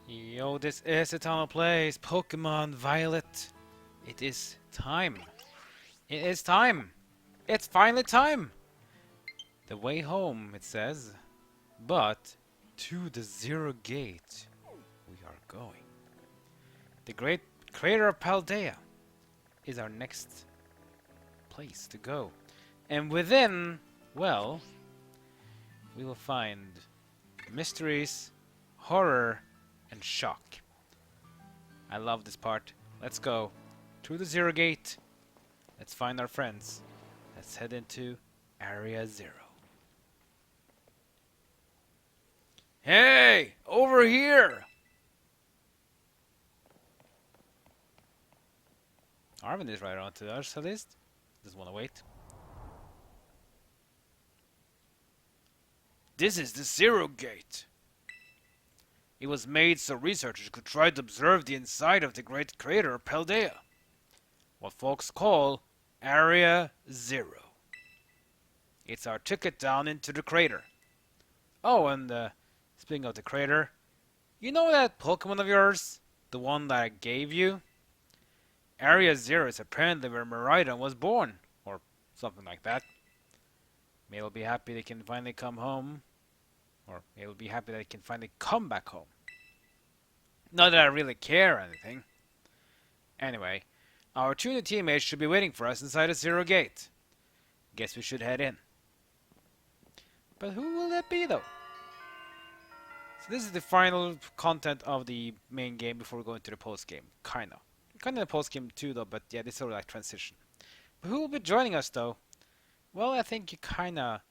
Yo, this is the Tunnel Place, Pokémon Violet. It is time. It is time. It's finally time. The way home, it says. But to the Zero Gate we are going. The Great Crater of Paldea is our next place to go. And within, well, we will find mysteries, horror, and shock. I love this part. Let's go through the Zero Gate. Let's find our friends. Let's head into Area 0. Hey! Over here! Arven is right on to us at least. Doesn't want to wait. This is the Zero Gate. It was made so researchers could try to observe the inside of the Great Crater of Paldea. What folks call Area 0. It's our ticket down into the crater. Oh, and speaking of the crater, you know that Pokemon of yours? The one that I gave you? Area 0 is apparently where Miraidon was born, or something like that. Maybe will be happy they can finally come home, or maybe will be happy they can finally come back home. Not that I really care or anything. Anyway, our two new teammates should be waiting for us inside the Zero Gate. Guess we should head in. But who will that be though? So this is the final content of the main game before we go into the post game. Kinda the post game too though, but yeah, this is sort of like transition. But who will be joining us though? Well, I think you kinda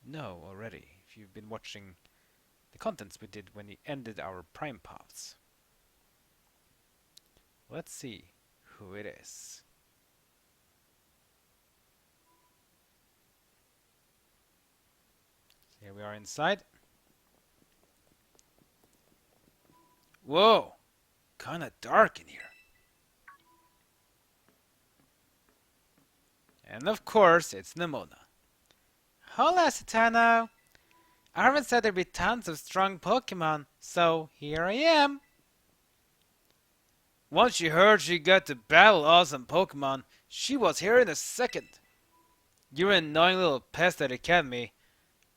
know already if you've been watching the contents we did when we ended our Prime Paths. Let's see who it is. Here we are inside. Whoa! Kinda dark in here. And of course, it's Nemona. Hola, Satano! Arven said there'd be tons of strong Pokemon, so here I am. Once she heard she got to battle awesome Pokemon, she was here in a second. You're an annoying little pest at the academy,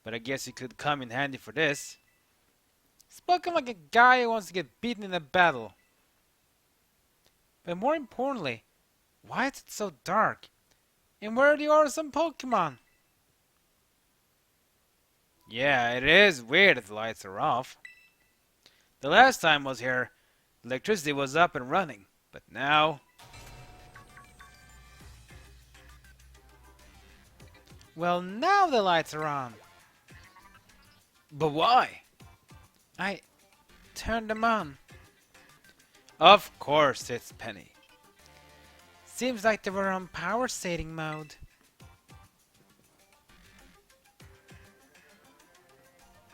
but I guess you could come in handy for this. Spoken like a guy who wants to get beaten in a battle. But more importantly, why is it so dark? And where are the awesome Pokemon? Yeah, it is weird that the lights are off. The last time I was here, the electricity was up and running, but now... Well, now the lights are on. But why? I turned them on. Of course it's Penny. Seems like they were on power saving mode.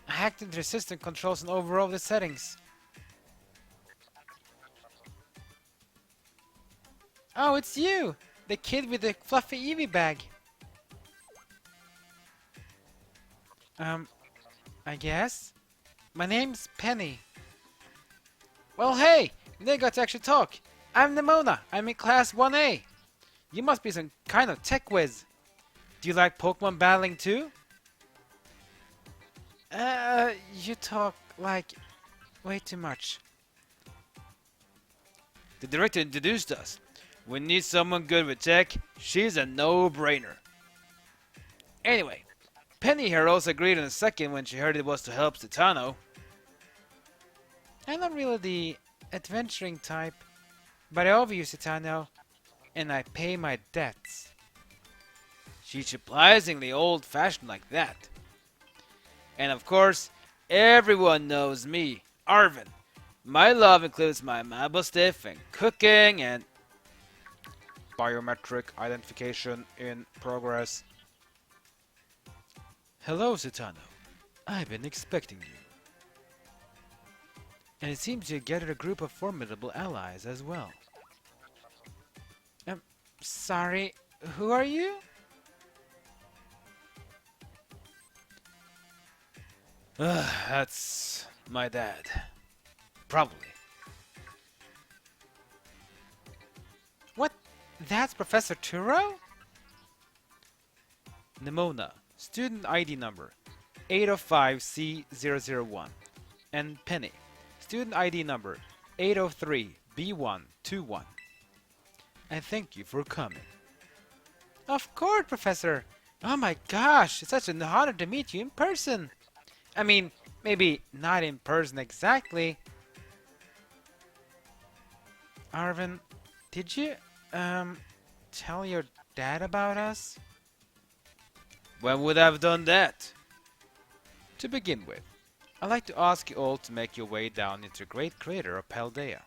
I hacked into the system controls and overrode the settings. Oh, it's you! The kid with the fluffy Eevee bag. I guess? My name's Penny. Well, hey! They got to actually talk. I'm Nemona. I'm in class 1A. You must be some kind of tech whiz. Do you like Pokemon battling too? You talk like way too much. The director introduced us. We need someone good with tech. She's a no-brainer. Anyway, Penny here also agreed in a second when she heard it was to help Satano. I'm not really the adventuring type, but I owe you, Satano, and I pay my debts. She's surprisingly old-fashioned like that. And of course, everyone knows me, Arven. My love includes my marble stiff and cooking and biometric identification in progress. Hello, Satano. I've been expecting you. And it seems you gathered a group of formidable allies as well. Sorry, who are you? That's my dad. Probably. That's Professor Turo? Nemona, student ID number 805C001. And Penny, student ID number 803B121. And thank you for coming. Of course, Professor. Oh my gosh, it's such an honor to meet you in person. I mean, maybe not in person exactly. Arven, did you, tell your dad about us? When would I have done that? To begin with, I'd like to ask you all to make your way down into the Great Crater of Paldea.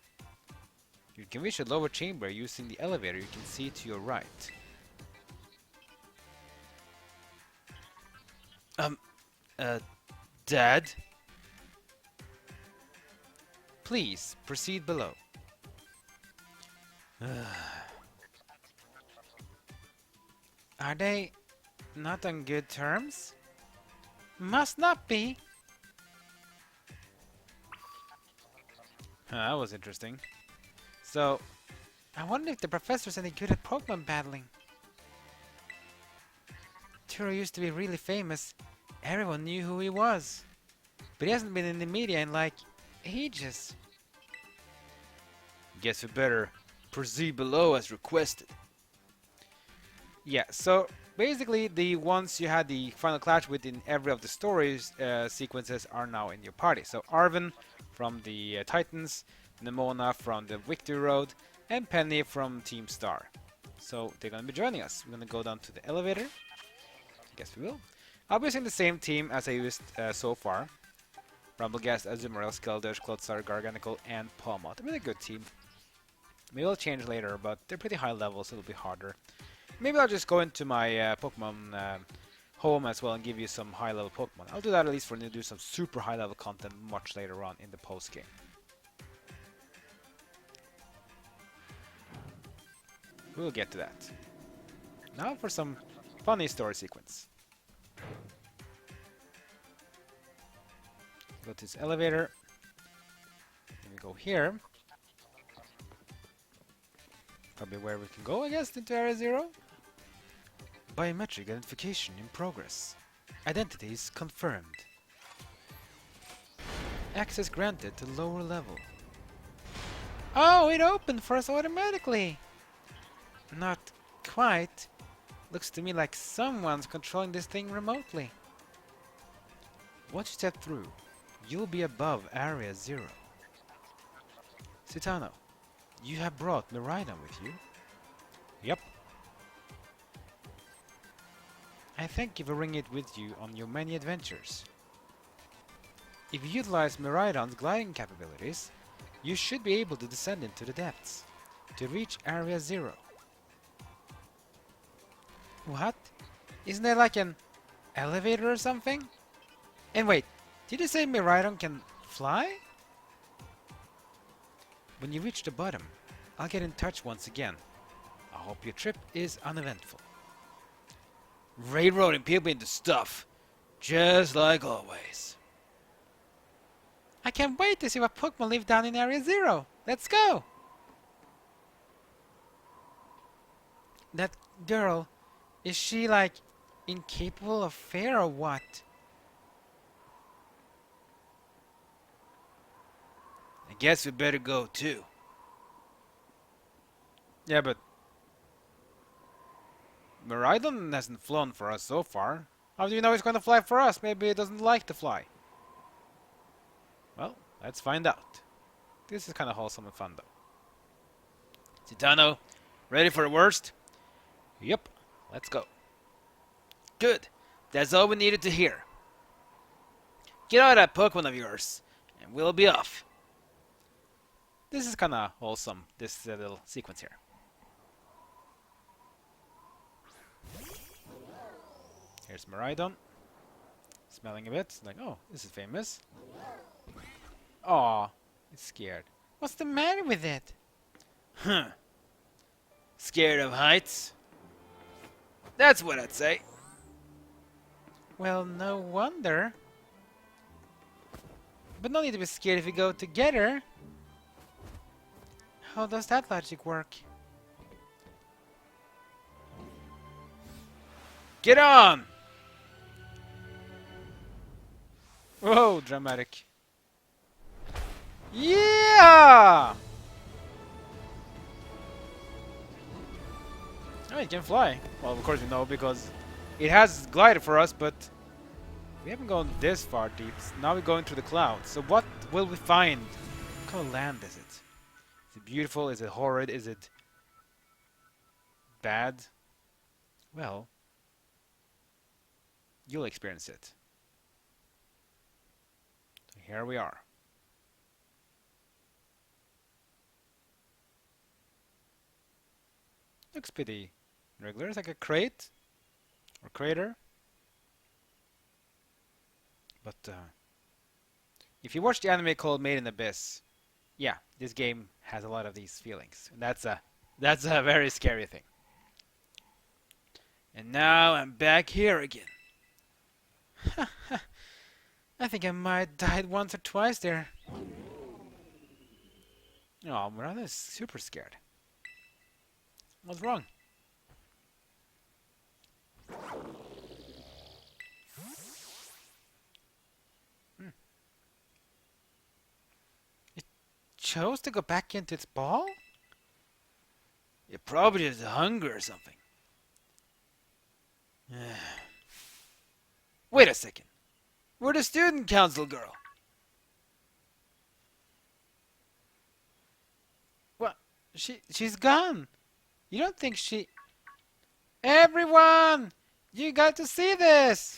You can reach the lower chamber using the elevator you can see to your right. Dad? Please, proceed below. Are they not on good terms? Must not be. That was interesting. So, I wonder if the professor's any good at Pokemon battling. Turo used to be really famous. Everyone knew who he was. But he hasn't been in the media in like ages. Guess we better proceed below as requested. Yeah, so basically the ones you had the final clash with in every of the stories sequences are now in your party. So Arven from the Titans, Nemona from the Victory Road, and Penny from Team Star. So they're going to be joining us. We're going to go down to the elevator. I guess we will. I'll be using the same team as I used so far. Rumblegast, Azumarill, Skeldash, Clodsar, Garganical, and Palmot. A really good team. Maybe it'll change later, but they're pretty high level, so it'll be harder. Maybe I'll just go into my Pokemon home as well and give you some high level Pokemon. I'll do that at least for now, do some super high level content much later on in the post game. We'll get to that. Now for some funny story sequence. Go to this elevator. Then we go here. Probably where we can go, I guess, into Area 0. Biometric identification in progress. Identities confirmed. Access granted to lower level. Oh, it opened for us automatically! Not quite. Looks to me like someone's controlling this thing remotely. Once you step through, you'll be above Area 0. Citano, you have brought Miraidon with you? Yep. I thank you for bringing it with you on your many adventures. If you utilize Miraidon's gliding capabilities, you should be able to descend into the depths to reach Area 0. What? Isn't there like an elevator or something? And wait, did you say Miraidon can fly? When you reach the bottom, I'll get in touch once again. I hope your trip is uneventful. Railroading people into stuff, just like always. I can't wait to see what Pokemon live down in Area 0. Let's go! That girl, is she like incapable of fear or what? I guess we better go too. Yeah, but Miraidon hasn't flown for us so far. How do you know it's going to fly for us? Maybe it doesn't like to fly. Well, let's find out. This is kind of wholesome and fun though. Citano, ready for the worst? Yep, let's go. Good, that's all we needed to hear. Get out of that Pokemon of yours, and we'll be off. This is kind of wholesome, this little sequence here. Here's Miraidon. Smelling a bit. Like, oh, this is famous. Aw, it's scared. What's the matter with it? Huh. Scared of heights? That's what I'd say. Well, no wonder. But no need to be scared if we go together. How does that logic work? Get on! Whoa, dramatic. Yeah! Oh, it can fly. Well, of course we know because it has glided for us, but we haven't gone this far deep. Now we're going through the clouds. So what will we find? What kind of land is it? Is it beautiful? Is it horrid? Is it bad? Well, you'll experience it. So here we are. Looks pretty regular. It's like a crate or crater. But if you watch the anime called Made in Abyss, yeah, this game has a lot of these feelings. And that's a very scary thing. And now I'm back here again. I think I might have died once or twice there. Oh, I'm rather super scared. What's wrong? It chose to go back into its ball? It probably has hunger or something. Wait a second. We're the student council girl. What? She's gone. You don't think she... Everyone! You got to see this!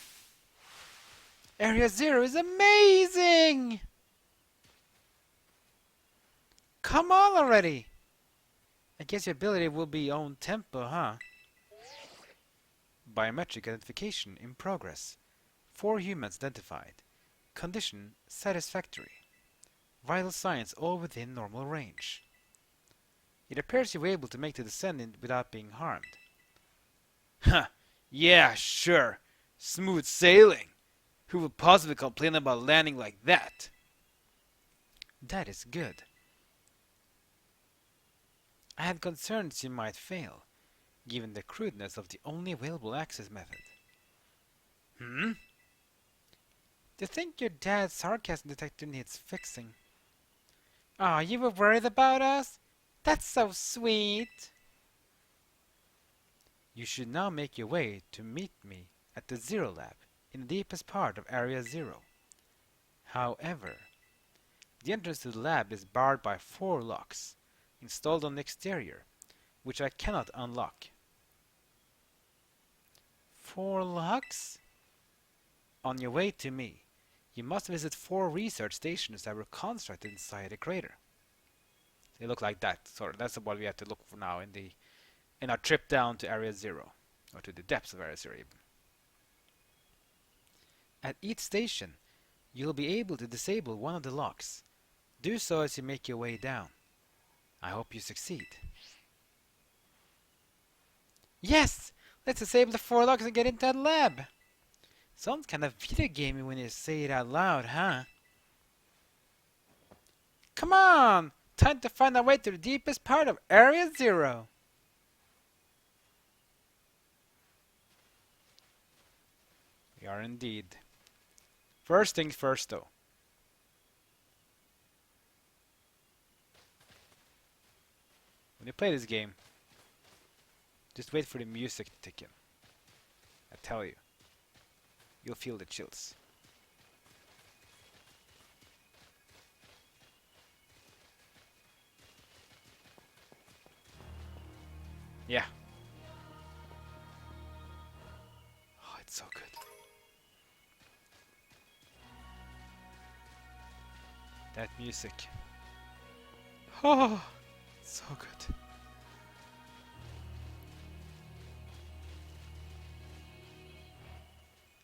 Area Zero is amazing! Come on already! I guess your ability will be on tempo, huh? Biometric identification in progress. 4 humans identified. Condition satisfactory. Vital signs all within normal range. It appears you were able to make the descent without being harmed. Huh. Yeah, sure. Smooth sailing. Who would possibly complain about landing like that? That is good. I had concerns you might fail, given the crudeness of the only available access method. Do you think your dad's sarcasm detector needs fixing? Oh, you were worried about us? That's so sweet. You should now make your way to meet me at the Zero Lab in the deepest part of Area Zero. However, the entrance to the lab is barred by 4 locks installed on the exterior, which I cannot unlock. 4 locks? On your way to me, you must visit 4 research stations that were constructed inside the crater. They look like that, so that's what we have to look for now in our trip down to Area Zero, or to the depths of Area Zero even. At each station, you'll be able to disable one of the locks. Do so as you make your way down. I hope you succeed. Yes! Let's disable the 4 locks and get into that lab! Sounds kind of video gamey when you say it out loud, huh? Come on! Time to find our way to the deepest part of Area Zero! We are indeed. First things first, though. When you play this game, just wait for the music to kick in. I tell you, you'll feel the chills. Yeah. Oh, it's so good. That music. Oh, so good.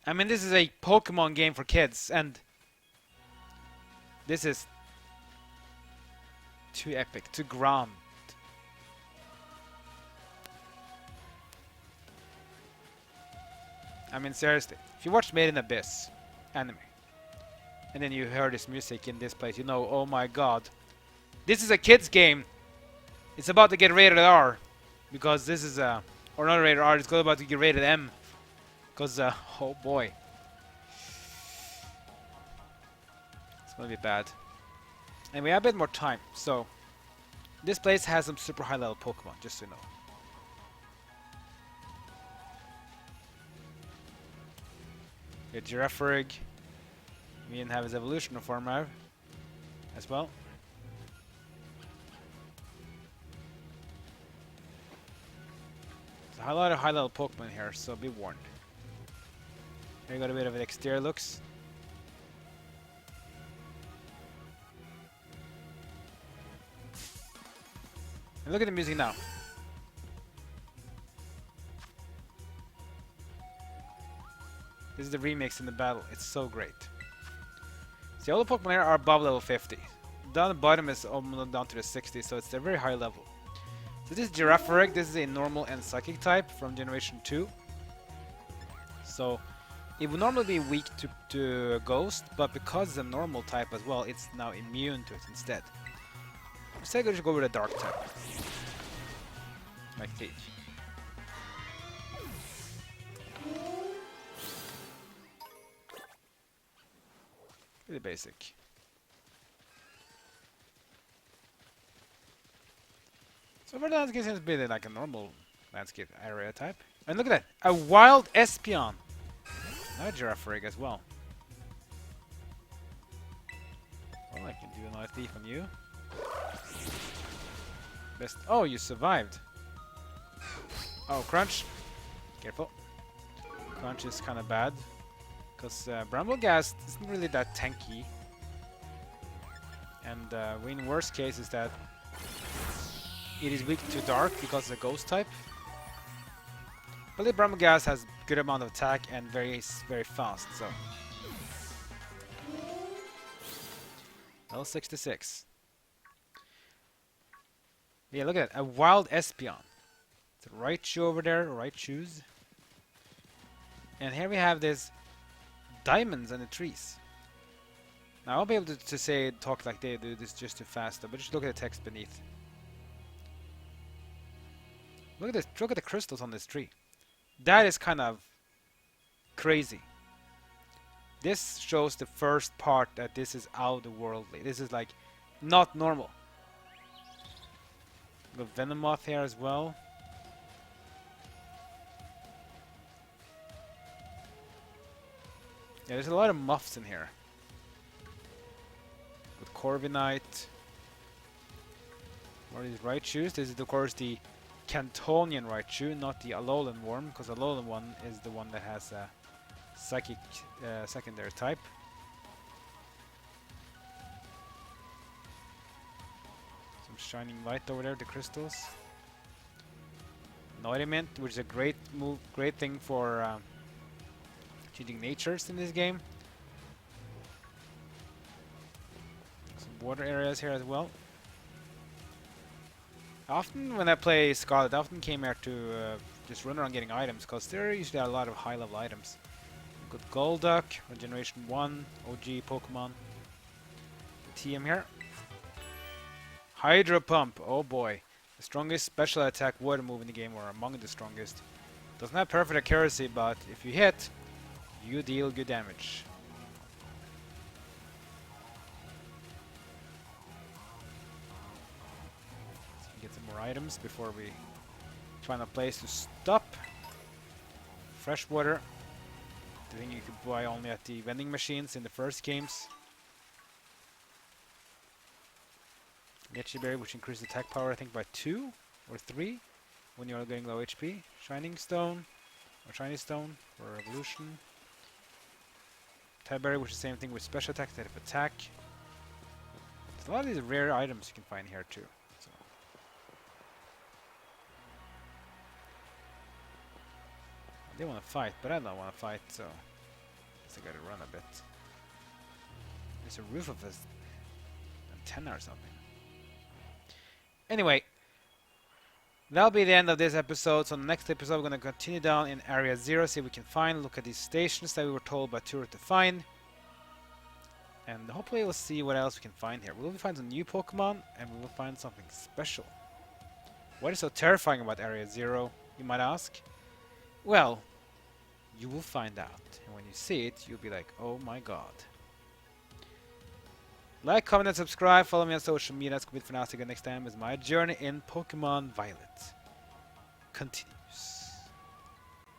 I mean, this is a Pokemon game for kids, and this is too epic, too grand. I mean, seriously, if you watch Made in Abyss anime, and then you hear this music in this place, you know, oh my god, this is a kid's game. It's about to get rated R, because this is a, or not rated R, it's about to get rated M. Because, oh boy. It's gonna be bad. And we have a bit more time, so... This place has some super high level Pokemon, just so you know. We got Girafarig. We even have his evolution form now as well. There's a lot of high level Pokemon here, so be warned. Here we got a bit of an exterior looks. And look at the music now. This is the remix in the battle. It's so great. So all the Pokemon here are above level 50. Down the bottom is almost down to the 60, so it's a very high level. So this is Girafarig. This is a normal and psychic type from Generation 2. So it would normally be weak to Ghost, but because it's a normal type as well, it's now immune to it instead. So I'm going to go with a Dark type. I think. Really basic. So for the landscape seems to be like a normal landscape area type. And look at that! A wild Espeon! Now a Girafarig as well. Well, I can do another thief on you. Best. Oh, you survived! Oh, Crunch! Careful. Crunch is kind of bad. Because Brambleghast isn't really that tanky. And in worst case is that it is weak to Dark because it's a Ghost type. But the Brambleghast has good amount of attack and very fast, so. Level 66. Yeah, look at that. A wild Espeon. It's a Raichu over there, Raichus. And here we have this diamonds on the trees. Now I won't be able to talk like they do this just too fast though, but just look at the text beneath. Look at this, look at the crystals on this tree. That is kind of crazy. This shows the first part that this is otherworldly. This is like not normal. We got Venomoth here as well. Yeah, there's a lot of muffs in here. With Corviknight. What are these Raichus? This is of course the Cantonian Raichu, not the Alolan Worm, because Alolan one is the one that has a psychic secondary type. Some shining light over there, the crystals. Noidiment, which is a great thing for changing natures in this game. Some water areas here as well. Often when I play Scarlet, I often came here to just run around getting items, because there usually are a lot of high level items. We've got Golduck, Generation 1, OG Pokemon. The TM here. Hydro Pump, oh boy. The strongest special attack water move in the game, or among the strongest. Doesn't have perfect accuracy, but if you hit, you deal good damage. So we get some more items before we find a place to stop. Fresh water. The thing you could buy only at the vending machines in the first games. Leche Berry, which increases attack power, I think by 2 or 3 when you're getting low HP. Shining Stone or Shiny Stone for evolution. Berry, which is the same thing with special attack, type of attack. There's a lot of these rare items you can find here too. So. They want to fight, but I don't want to fight, so I guess I gotta run a bit. There's a roof of an antenna or something. Anyway, that'll be the end of this episode. So in the next episode, we're going to continue down in Area 0, see what we can find, look at these stations that we were told by Turo to find. And hopefully we'll see what else we can find here. We'll find some new Pokemon, and we will find something special. What is so terrifying about Area 0, you might ask? Well, You will find out. And when you see it, you'll be like, oh my god. Like, comment, and subscribe. Follow me on social media. That's good for now. See you next time as my journey in Pokemon Violet continues.